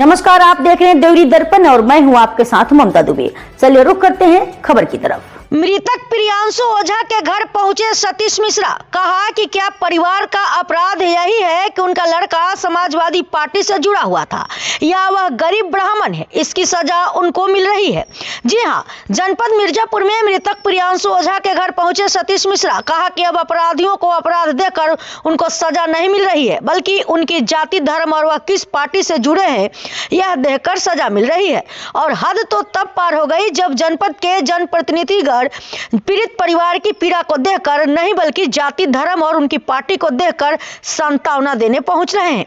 नमस्कार, आप देख रहे हैं देवरी दर्पण और मैं हूं आपके साथ ममता दुबे। चलिए रुक करते हैं खबर की तरफ। मृतक प्रियांशु ओझा के घर पहुंचे सतीश मिश्रा। कहा कि क्या परिवार का अपराध यही है कि उनका लड़का समाजवादी पार्टी से जुड़ा हुआ था या वह गरीब ब्राह्मण है, इसकी सजा उनको मिल रही है। जी हां, जनपद मिर्जापुर में मृतक प्रियांशु ओझा के घर पहुंचे सतीश मिश्रा। कहा कि अब अपराधियों को अपराध देकर उनको सजा नहीं मिल रही है, बल्कि उनकी जाति, धर्म और वह किस पार्टी से जुड़े हैं यह देखकर सजा मिल रही है। और हद तो तब पार हो गई जब जनपद के जनप्रतिनिधिगण पीड़ित परिवार की पीड़ा को देखकर नहीं बल्कि जाति, धर्म और उनकी पार्टी को देखकर सांत्वना देने पहुंच रहे हैं।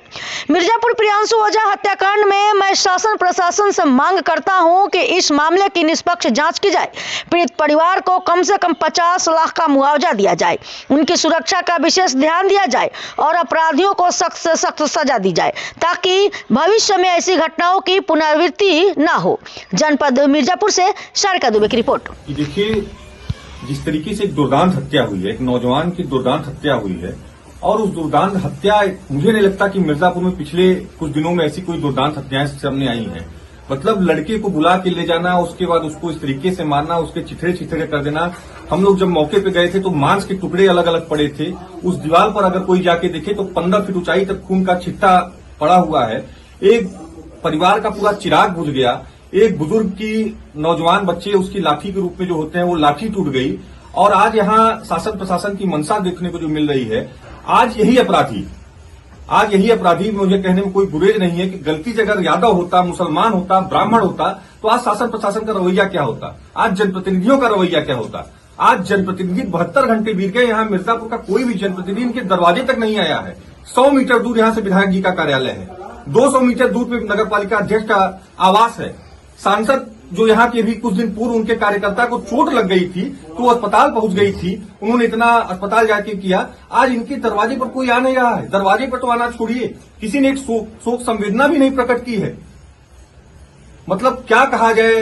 मिर्जापुर प्रियांशु ओझा हत्याकांड में मैं शासन प्रशासन से मांग करता हूं कि इस मामले की निष्पक्ष जांच की जाए। पीड़ित परिवार को कम से कम 50 लाख का मुआवजा दिया जाए, उनकी सुरक्षा का विशेष ध्यान दिया जाए और अपराधियों को सख्त से सख्त सजा दी जाए ताकि भविष्य में ऐसी घटनाओं की पुनरावृत्ति न हो। जनपद मिर्जापुर से सारिका दुबे की रिपोर्ट। देखिए, जिस तरीके से एक दुर्दांत हत्या हुई है, एक नौजवान की दुर्दांत हत्या हुई है, और उस दुर्दांत हत्या, मुझे नहीं लगता कि मिर्जापुर में पिछले कुछ दिनों में ऐसी कोई दुर्दांत हत्याएं सामने आई हैं। मतलब लड़के को बुला के ले जाना, उसके बाद उसको इस तरीके से मारना, उसके चिथड़े चिथड़े कर देना। हम लोग जब मौके पे गए थे तो मांस के टुकड़े अलग अलग पड़े थे। उस दीवार पर अगर कोई जाके देखे तो 15 फीट ऊंचाई तक खून का छिट्टा पड़ा हुआ है। एक परिवार का पूरा चिराग बुझ गया। एक बुजुर्ग की, नौजवान बच्चे उसकी लाठी के रूप में जो होते हैं वो लाठी टूट गई। और आज यहाँ शासन प्रशासन की मंशा देखने को जो मिल रही है, आज यही अपराधी मुझे कहने में कोई गुरेज नहीं है कि गलती से अगर यादव होता, मुसलमान होता, ब्राह्मण होता तो आज शासन प्रशासन का रवैया क्या होता, आज जनप्रतिनिधियों का रवैया क्या होता। आज जनप्रतिनिधि 72 घंटे बीत गए, यहाँ मिर्जापुर का कोई भी जनप्रतिनिधि इनके दरवाजे तक नहीं आया है। 100 मीटर दूर यहाँ से विधायक जी का कार्यालय है, 200 मीटर दूर पे नगर पालिका अध्यक्ष का आवास है। सांसद जो यहाँ के भी कुछ दिन पूर्व उनके कार्यकर्ता को चोट लग गई थी तो अस्पताल पहुंच गई थी, उन्होंने इतना अस्पताल जाके किया। आज इनके दरवाजे पर कोई आ नहीं रहा है। दरवाजे पर तो आना छोड़िए, किसी ने एक शोक संवेदना भी नहीं प्रकट की है। मतलब क्या कहा जाए,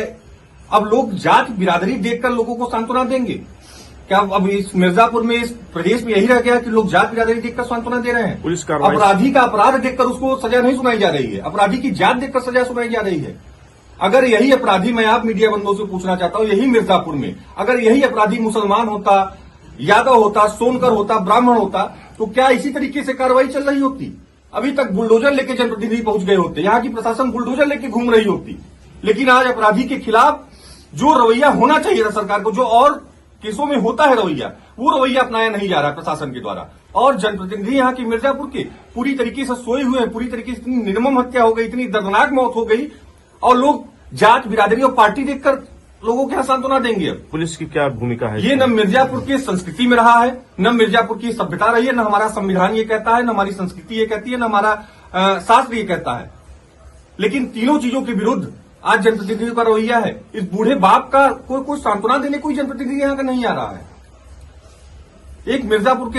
अब लोग जात बिरादरी देखकर लोगों को सांत्वना देंगे क्या? अब इस मिर्जापुर में, इस प्रदेश में यही रह गया कि लोग जात बिरादरी देखकर सांत्वना दे रहे हैं। पुलिस कार्रवाई, अपराधी का अपराध देखकर उसको सजा नहीं सुनाई जा रही है, अपराधी की जात देखकर सजा सुनाई जा रही है। अगर यही अपराधी, मैं आप मीडिया बंधुओं से पूछना चाहता हूं, यही मिर्जापुर में अगर यही अपराधी मुसलमान होता, यादव होता, सोनकर होता, ब्राह्मण होता तो क्या इसी तरीके से कार्रवाई चल रही होती? अभी तक बुलडोजर लेके जनप्रतिनिधि पहुंच गए होते, यहाँ की प्रशासन बुलडोजर लेके घूम रही होती। लेकिन आज अपराधी के खिलाफ जो रवैया होना चाहिए था सरकार को, जो और केसों में होता है रवैया, वो रवैया अपनाया नहीं जा रहा प्रशासन के द्वारा। और जनप्रतिनिधि यहाँ की मिर्जापुर के पूरी तरीके से सोए हुए हैं। पूरी तरीके से इतनी निर्मम हत्या हो गई, इतनी दर्दनाक मौत हो गई, और लोग जात बिरादरी और पार्टी देखकर लोगों के यहाँ सांत्वना देंगे। अब पुलिस की क्या भूमिका है? ये न मिर्जापुर की संस्कृति में रहा है, न मिर्जापुर की सभ्यता रही है, न हमारा संविधान ये कहता है, न हमारी संस्कृति ये कहती है, न हमारा शास्त्र ये कहता है। लेकिन तीनों चीजों के विरुद्ध आज जनप्रतिनिधियों का रवैया है। इस बूढ़े बाप का कोई सांत्वना देने कोई जनप्रतिनिधि यहाँ का नहीं आ रहा है। एक मिर्जापुर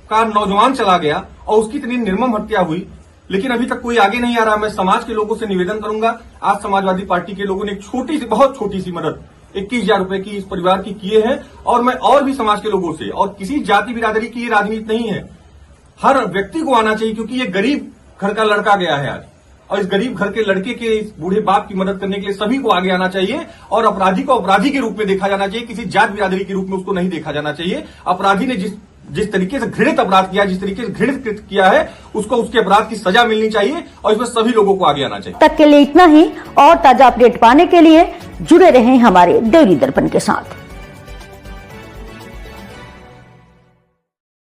का नौजवान चला गया और उसकी इतनी निर्मम हत्या हुई, लेकिन अभी तक कोई आगे नहीं आ रहा। मैं समाज के लोगों से निवेदन करूंगा, आज समाजवादी पार्टी के लोगों ने एक छोटी सी, बहुत छोटी सी मदद 21,000 रुपए की इस परिवार की किए हैं। और मैं और भी समाज के लोगों से, और किसी जाति बिरादरी की ये राजनीति नहीं है, हर व्यक्ति को आना चाहिए, क्योंकि ये गरीब घर का लड़का गया है आज, और इस गरीब घर के लड़के के, इस बूढ़े बाप की मदद करने के लिए सभी को आगे आना चाहिए। और अपराधी को अपराधी के रूप में देखा जाना चाहिए, किसी जात बिरादरी के रूप में उसको नहीं देखा जाना चाहिए। अपराधी ने जिस तरीके से घृणित अपराध किया, जिस तरीके से घृणित कृत्य किया है, उसको उसके अपराध की सजा मिलनी चाहिए और इसमें सभी लोगों को आगे आना चाहिए। तक के लिए इतना ही, और ताजा अपडेट पाने के लिए जुड़े रहें हमारे देवरी दर्पण के साथ।